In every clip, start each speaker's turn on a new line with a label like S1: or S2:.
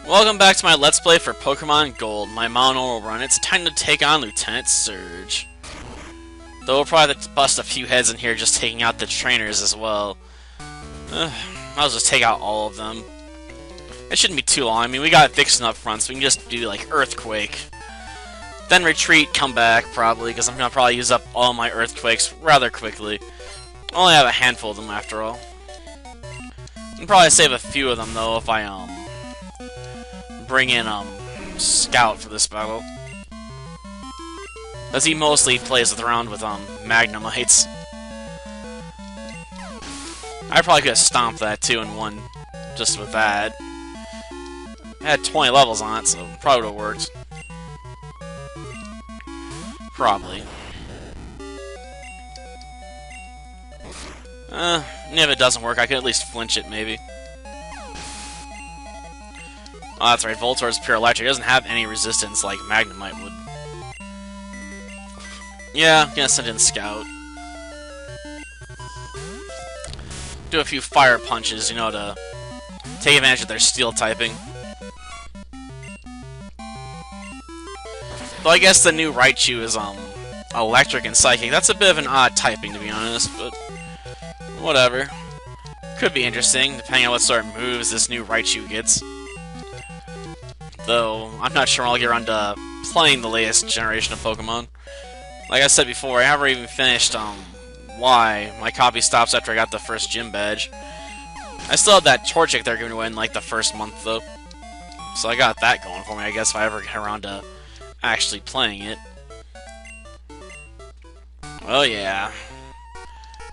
S1: Welcome back to my Let's Play for Pokemon Gold, my mono run. It's time to take on Lieutenant Surge. Though we'll probably have to bust a few heads in here just taking out the trainers as well. I'll just take out all of them. It shouldn't be too long. I mean, we got Vixen up front, so we can just do, like, Earthquake. Then retreat, come back, probably, because I'm going to probably use up all my Earthquakes rather quickly. I only have a handful of them, after all. I'll probably save a few of them, though, if I, bring in, Scout for this battle. As he mostly plays around with, Magnemites. I probably could have stomped that, too, and won just with that. I had 20 levels on it, so it probably would have worked. Probably. If it doesn't work, I could at least flinch it, maybe. Oh, that's right, Voltor's pure electric. It doesn't have any resistance like Magnemite would. Yeah, I'm gonna send in Scout. Do a few fire punches, you know, to take advantage of their steel typing. Though I guess the new Raichu is, electric and psychic. That's a bit of an odd typing, to be honest, but whatever. Could be interesting, depending on what sort of moves this new Raichu gets. Though, I'm not sure I'll get around to playing the latest generation of Pokemon. Like I said before, I haven't even finished, Y. My copy stops after I got the first gym badge. I still have that Torchic they're giving away in, like, the first month, though. So I got that going for me, I guess, if I ever get around to actually playing it. Oh, yeah.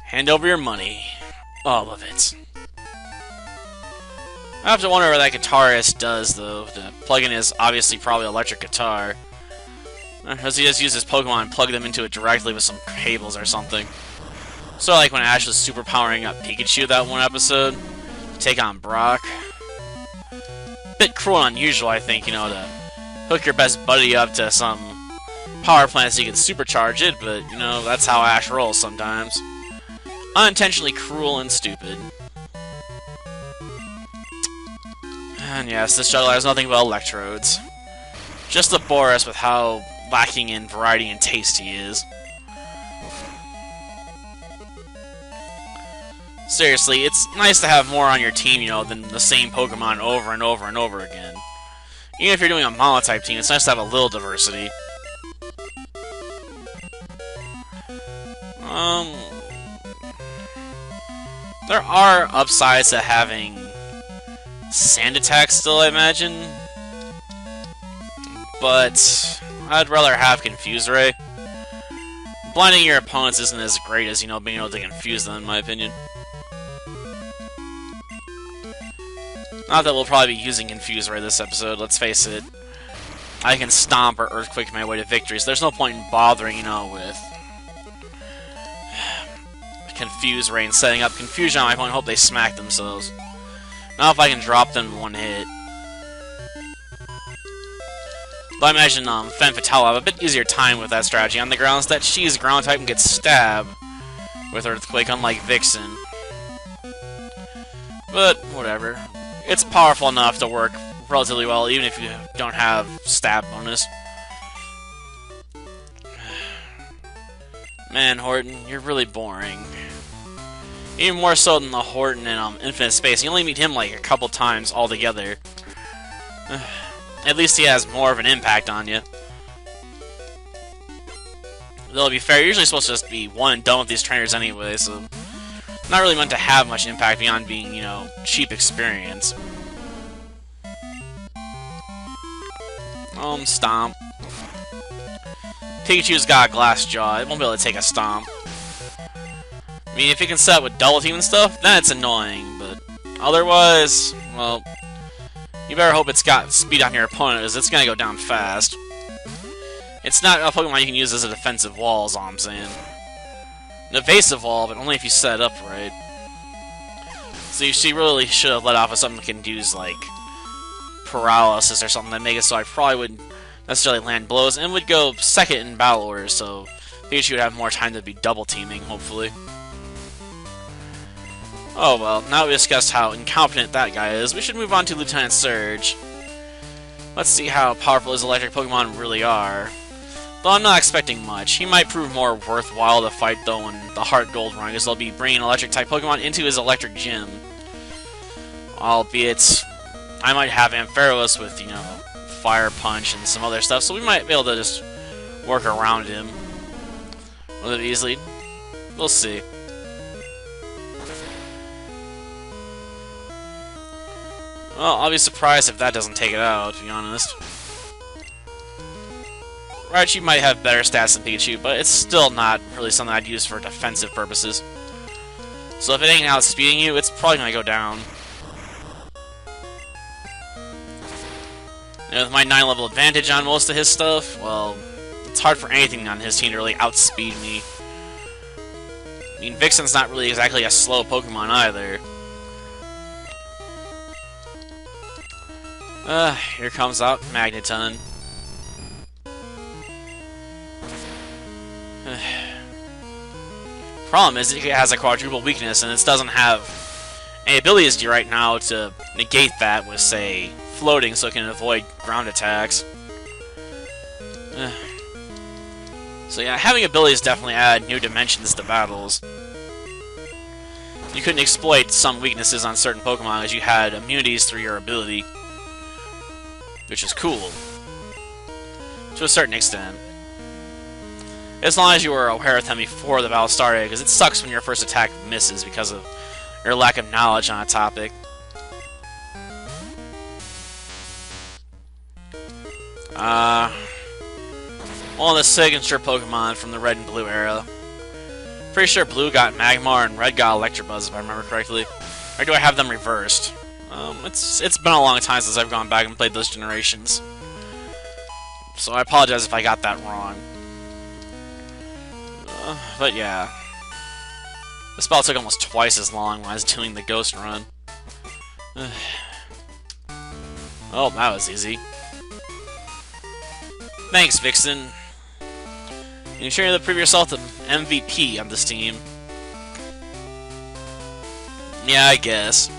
S1: Hand over your money. All of it. I have to wonder what that guitarist does, though. The plug-in is obviously probably electric guitar. Or does he just use his Pokemon and plug them into it directly with some cables or something? So like when Ash was super powering up Pikachu that one episode to take on Brock. Bit cruel and unusual, I think, you know, to hook your best buddy up to some power plant so you can supercharge it, but, you know, that's how Ash rolls sometimes. Unintentionally cruel and stupid. And yes, this juggler has nothing but electrodes. Just to bore us with how lacking in variety and taste he is. Seriously, it's nice to have more on your team, you know, than the same Pokemon over and over and over again. Even if you're doing a mono-type team, it's nice to have a little diversity. There are upsides to having Sand Attack still, I imagine. But I'd rather have Confuse Ray. Blinding your opponents isn't as great as, you know, being able to confuse them, in my opinion. Not that we'll probably be using Confuse Ray this episode, let's face it. I can stomp or Earthquake my way to victories. There's no point in bothering, you know, with Confuse Ray and setting up confusion on my opponent and hope they smack themselves. Not if I can drop them in one hit. But I imagine Femme Fatale will have a bit easier time with that strategy on the grounds that she's ground type and gets stabbed with Earthquake, unlike Vixen. But, whatever. It's powerful enough to work relatively well, even if you don't have stab bonus. Man, Horton, you're really boring. Even more so than the Horton in Infinite Space. You only meet him like a couple times altogether. At least he has more of an impact on you. Though to be fair, you're usually supposed to just be one and done with these trainers anyway, so not really meant to have much impact beyond being, you know, cheap experience. Stomp. Pikachu's got a glass jaw. It won't be able to take a stomp. I mean, if it can set up with double team and stuff, then it's annoying, but otherwise, well, you better hope it's got speed on your opponent, as it's gonna go down fast. It's not a Pokemon you can use as a defensive wall, is all I'm saying. An evasive wall, but only if you set it up right. So she really should have let off with something that can use, like, paralysis or something that make it so I probably wouldn't necessarily land blows, and would go second in battle order, so Pikachu would have more time to be double teaming, hopefully. Oh well, now we discussed how incompetent that guy is, we should move on to Lieutenant Surge. Let's see how powerful his electric Pokemon really are. Though I'm not expecting much. He might prove more worthwhile to fight, though, in the Heart Gold run, because they'll be bringing electric-type Pokemon into his electric gym. Albeit, I might have Ampharos with, Fire Punch and some other stuff, so we might be able to just work around him with it easily. We'll see. Well, I'll be surprised if that doesn't take it out, to be honest. Raichu might have better stats than Pikachu, but it's still not really something I'd use for defensive purposes. So if it ain't outspeeding you, it's probably going to go down. And with my 9-level advantage on most of his stuff, well, it's hard for anything on his team to really outspeed me. I mean, Vixen's not really exactly a slow Pokemon either. Here comes out Magneton. Problem is, it has a quadruple weakness, and it doesn't have any abilities right now to negate that with, say, floating, so it can avoid ground attacks. So yeah, having abilities definitely add new dimensions to battles. You couldn't exploit some weaknesses on certain Pokemon as you had immunities through your ability, which is cool to a certain extent. As long as you were aware of them before the battle started, because it sucks when your first attack misses because of your lack of knowledge on a topic. One of the signature Pokemon from the Red and Blue era. Pretty sure Blue got Magmar and Red got Electabuzz, if I remember correctly. Or do I have them reversed? It's been a long time since I've gone back and played those generations. So I apologize if I got that wrong. But yeah. This battle took almost twice as long when I was doing the Ghost Run. Oh, that was easy. Thanks, Vixen. You sure to prove yourself the MVP on this team? Yeah, I guess.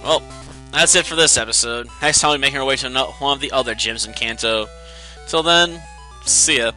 S1: Well, that's it for this episode. Next time we'll be making our way to one of the other gyms in Kanto. Till then, see ya.